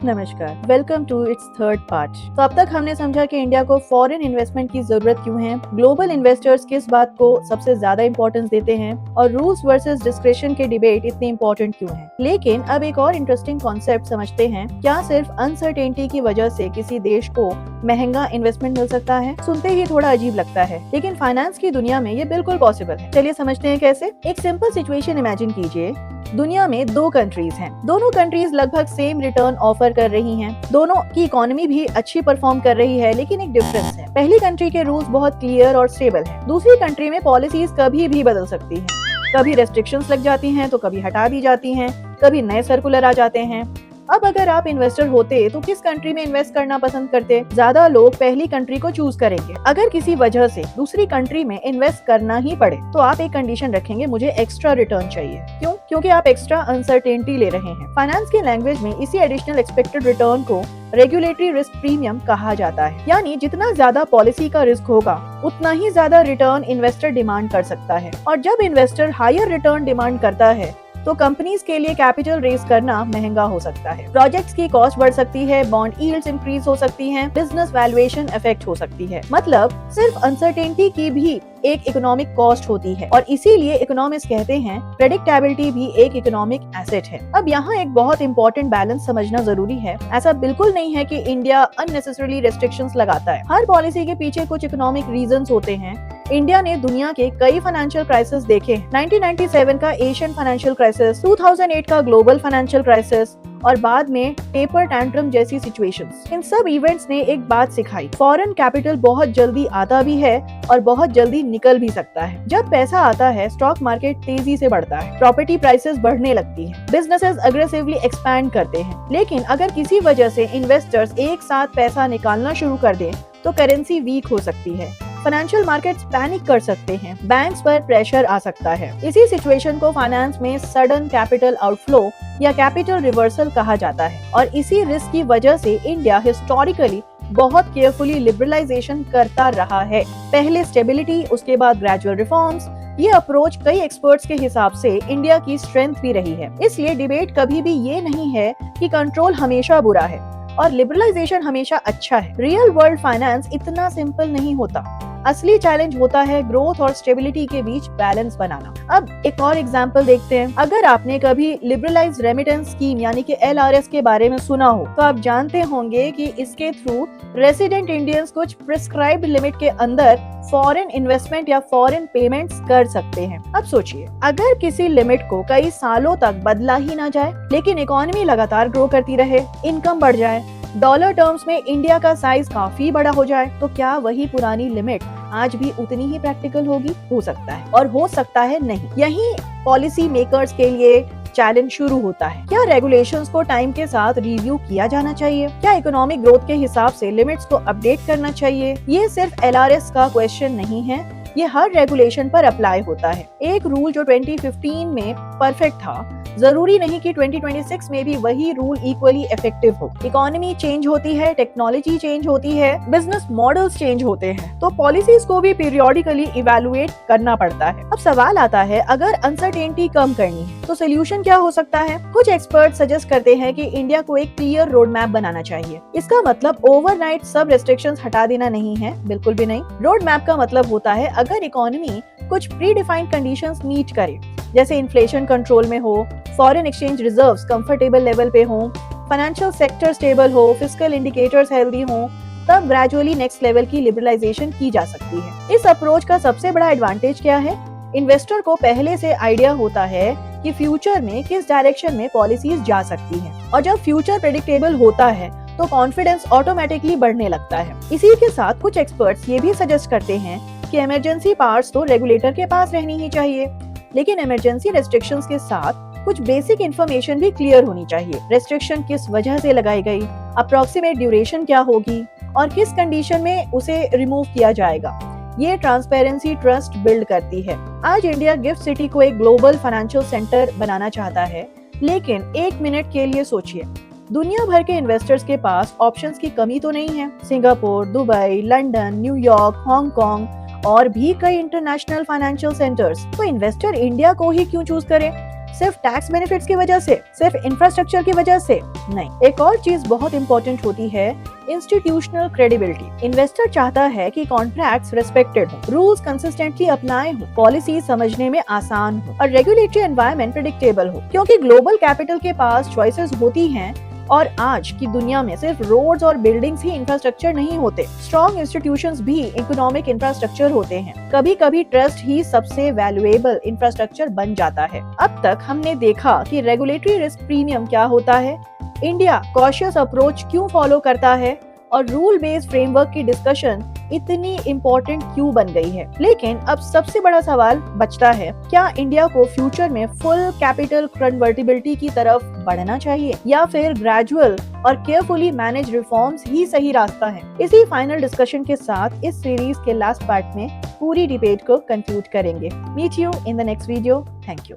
नमस्कार, welcome to its third part. तो अब तक हमने समझा कि इंडिया को फॉरेन इन्वेस्टमेंट की जरूरत क्यों है, ग्लोबल इन्वेस्टर्स किस बात को सबसे ज्यादा इंपॉर्टेंस देते हैं और रूल्स वर्सेस डिस्क्रिशन के डिबेट इतने इंपॉर्टेंट क्यों है। लेकिन अब एक और इंटरेस्टिंग कॉन्सेप्ट समझते हैं, क्या सिर्फ अनसर्टेनिटी की वजह से किसी देश को महंगा इन्वेस्टमेंट मिल सकता है? सुनते ही थोड़ा अजीब लगता है, लेकिन फाइनेंस की दुनिया में ये बिल्कुल पॉसिबल है। चलिए समझते हैं कैसे। एक सिंपल सिचुएशन इमेजिन कीजिए, दुनिया में दो कंट्रीज हैं। दोनों कंट्रीज लगभग सेम रिटर्न ऑफर कर रही हैं। दोनों की इकोनॉमी भी अच्छी परफॉर्म कर रही है, लेकिन एक डिफरेंस है। पहली कंट्री के रूल्स बहुत क्लियर और स्टेबल हैं। दूसरी कंट्री में पॉलिसीज कभी भी बदल सकती हैं। कभी रेस्ट्रिक्शंस लग जाती हैं तो कभी हटा दी जाती हैं, कभी नए सर्कुलर आ जाते हैं। अब अगर आप इन्वेस्टर होते तो किस कंट्री में इन्वेस्ट करना पसंद करते? ज्यादा लोग पहली कंट्री को चूज करेंगे। अगर किसी वजह से दूसरी कंट्री में इन्वेस्ट करना ही पड़े तो आप एक कंडीशन रखेंगे, मुझे एक्स्ट्रा रिटर्न चाहिए। क्यों? क्योंकि आप एक्स्ट्रा अनसर्टेनिटी ले रहे हैं। फाइनेंस के लैंग्वेज में इसी एडिशनल एक्सपेक्टेड रिटर्न को रेगुलेटरी रिस्क प्रीमियम कहा जाता है। यानी जितना ज्यादा पॉलिसी का रिस्क होगा उतना ही ज्यादा रिटर्न इन्वेस्टर डिमांड कर सकता है। और जब इन्वेस्टर हायर रिटर्न डिमांड करता है तो कंपनीज के लिए कैपिटल रेज करना महंगा हो सकता है, प्रोजेक्ट्स की कॉस्ट बढ़ सकती है, बॉन्ड यील्ड्स इंक्रीज हो सकती हैं, बिजनेस वैल्यूएशन इफेक्ट हो सकती है। मतलब सिर्फ अनसर्टेनिटी की भी एक इकोनॉमिक कॉस्ट होती है और इसीलिए इकोनॉमिस्ट कहते हैं प्रेडिक्टेबिलिटी भी एक इकोनॉमिक एसेट है। अब यहाँ एक बहुत इंपॉर्टेंट बैलेंस समझना जरूरी है। ऐसा बिल्कुल नहीं है कि इंडिया अननेसेसरली रेस्ट्रिक्शंस लगाता है। हर पॉलिसी के पीछे कुछ इकोनॉमिक रीजंस होते हैं। इंडिया ने दुनिया के कई फाइनेंशियल क्राइसिस देखे, 1997 का एशियन फाइनेंशियल क्राइसिस, 2008 का ग्लोबल फाइनेंशियल क्राइसिस और बाद में टेपर टैंट्रम जैसी सिचुएशंस। इन सब इवेंट्स ने एक बात सिखाई, फॉरेन कैपिटल बहुत जल्दी आता भी है और बहुत जल्दी निकल भी सकता है। जब पैसा आता है स्टॉक मार्केट तेजी से बढ़ता है, प्रॉपर्टी प्राइसेस बढ़ने लगती हैं, बिजनेसेस अग्रेसिवली एक्सपैंड करते हैं। लेकिन अगर किसी वजह से इन्वेस्टर्स एक साथ पैसा निकालना शुरू कर दें तो करेंसी वीक हो सकती है, फाइनेंशियल मार्केट्स पैनिक कर सकते हैं, बैंक्स पर प्रेशर आ सकता है। इसी सिचुएशन को फाइनेंस में सडन कैपिटल आउटफ्लो या कैपिटल रिवर्सल कहा जाता है। और इसी रिस्क की वजह से इंडिया हिस्टोरिकली बहुत केयरफुली लिबरलाइजेशन करता रहा है। पहले स्टेबिलिटी, उसके बाद ग्रेजुअल रिफॉर्म्स। ये अप्रोच कई एक्सपर्ट्स के हिसाब से इंडिया की स्ट्रेंथ भी रही है। इसलिए डिबेट कभी भी ये नहीं है कि कंट्रोल हमेशा बुरा है और लिबरलाइजेशन हमेशा अच्छा है। रियल वर्ल्ड फाइनेंस इतना सिंपल नहीं होता। असली चैलेंज होता है ग्रोथ और स्टेबिलिटी के बीच बैलेंस बनाना। अब एक और एग्जांपल देखते हैं। अगर आपने कभी लिबरलाइज्ड रेमिटेंस स्कीम यानी कि LRS के बारे में सुना हो तो आप जानते होंगे कि इसके थ्रू रेसिडेंट इंडियंस कुछ प्रिस्क्राइब्ड लिमिट के अंदर फॉरेन इन्वेस्टमेंट या फॉरेन पेमेंट्स कर सकते हैं। अब सोचिए, अगर किसी लिमिट को कई सालों तक बदला ही ना जाए लेकिन इकोनॉमी लगातार ग्रो करती रहे, इनकम बढ़ जाए, डॉलर टर्म्स में इंडिया का साइज काफी बड़ा हो जाए, तो क्या वही पुरानी लिमिट आज भी उतनी ही प्रैक्टिकल होगी? हो सकता है और हो सकता है नहीं। यही पॉलिसी मेकर्स के लिए चैलेंज शुरू होता है। क्या रेगुलेशंस को टाइम के साथ रिव्यू किया जाना चाहिए? क्या इकोनॉमिक ग्रोथ के हिसाब से लिमिट्स को अपडेट करना चाहिए? ये सिर्फ LRS का क्वेश्चन नहीं है, ये हर रेगुलेशन पर अप्लाई होता है। एक रूल जो 2015 में परफेक्ट था, जरूरी नहीं कि 2026 में भी वही रूल इक्वली इफेक्टिव हो। इकोनॉमी चेंज होती है, टेक्नोलॉजी चेंज होती है, बिजनेस मॉडल्स चेंज होते हैं, तो पॉलिसीज को भी पीरियोडिकली इवैल्यूएट करना पड़ता है। अब सवाल आता है, अगर अनसर्टेनिटी कम करनी है तो सोल्यूशन क्या हो सकता है? कुछ एक्सपर्ट सजेस्ट करते हैं कि इंडिया को एक क्लियर रोड मैप बनाना चाहिए। इसका मतलब ओवरनाइट सब रेस्ट्रिक्शंस हटा देना नहीं है, बिल्कुल भी नहीं। रोड मैप का मतलब होता है अगर इकोनॉमी कुछ प्री डिफाइंड कंडीशंस मीट करे, जैसे इन्फ्लेशन कंट्रोल में हो, foreign exchange reserves comfortable level पे हो, फाइनेंशियल सेक्टर स्टेबल हो, फिस्कल इंडिकेटर्स हेल्दी हो, तब ग्रेजुअली नेक्स्ट लेवल की लिबरलाइजेशन की जा सकती है। इस अप्रोच का सबसे बड़ा एडवांटेज क्या है? इन्वेस्टर को पहले से आइडिया होता है कि फ्यूचर में किस डायरेक्शन में पॉलिसीज जा सकती हैं, और जब फ्यूचर प्रेडिक्टेबल होता है तो कॉन्फिडेंस ऑटोमेटिकली बढ़ने लगता है। इसी के साथ कुछ एक्सपर्ट्स ये भी सजेस्ट करते हैं कि इमरजेंसी पावर्स तो रेगुलेटर के पास रहनी ही चाहिए, लेकिन इमरजेंसी रेस्ट्रिक्शंस के साथ कुछ बेसिक इन्फॉर्मेशन भी क्लियर होनी चाहिए। रेस्ट्रिक्शन किस वजह से लगाई गई, अप्रोक्सीमेट ड्यूरेशन क्या होगी और किस कंडीशन में उसे रिमूव किया जाएगा। ये ट्रांसपेरेंसी ट्रस्ट बिल्ड करती है। आज इंडिया गिफ्ट सिटी को एक ग्लोबल फाइनेंशियल सेंटर बनाना चाहता है, लेकिन एक मिनट के लिए सोचिए, दुनिया भर के इन्वेस्टर्स के पास ऑप्शंस की कमी तो नहीं है। Singapore, Dubai, London, New York, Hong Kong और भी कई इंटरनेशनल फाइनेंशियल सेंटर्स। तो इन्वेस्टर इंडिया को ही क्यों चूज करें? सिर्फ टैक्स बेनिफिट्स की वजह से, सिर्फ इंफ्रास्ट्रक्चर की वजह से नहीं। एक और चीज बहुत इंपॉर्टेंट होती है इंस्टीट्यूशनल क्रेडिबिलिटी। इन्वेस्टर चाहता है कि कॉन्ट्रैक्ट्स रिस्पेक्टेड हो, रूल्स कंसिस्टेंटली अप्लाई हो, पॉलिसी समझने में आसान हो और रेगुलेटरी एनवायरनमेंट प्रेडिक्टेबल हो। क्योंकि ग्लोबल कैपिटल के पास चॉइसेस होती हैं और आज की दुनिया में सिर्फ रोड्स और बिल्डिंग्स ही इंफ्रास्ट्रक्चर नहीं होते, स्ट्रॉन्ग इंस्टीट्यूशंस भी इकोनॉमिक इंफ्रास्ट्रक्चर होते हैं। कभी कभी ट्रस्ट ही सबसे वैल्यूएबल इंफ्रास्ट्रक्चर बन जाता है। अब तक हमने देखा कि रेगुलेटरी रिस्क प्रीमियम क्या होता है, इंडिया कॉशियस अप्रोच क्यों फॉलो करता है और रूल बेस्ड फ्रेमवर्क की डिस्कशन इतनी इम्पोर्टेंट क्यों बन गई है। लेकिन अब सबसे बड़ा सवाल बचता है, क्या इंडिया को फ्यूचर में फुल कैपिटल कन्वर्टिबिलिटी की तरफ बढ़ना चाहिए या फिर ग्रेजुअल और केयरफुली मैनेज रिफॉर्म्स ही सही रास्ता है। इसी फाइनल डिस्कशन के साथ इस सीरीज के लास्ट पार्ट में पूरी डिबेट को कंक्लूड करेंगे। Meet you in the next video. Thank you.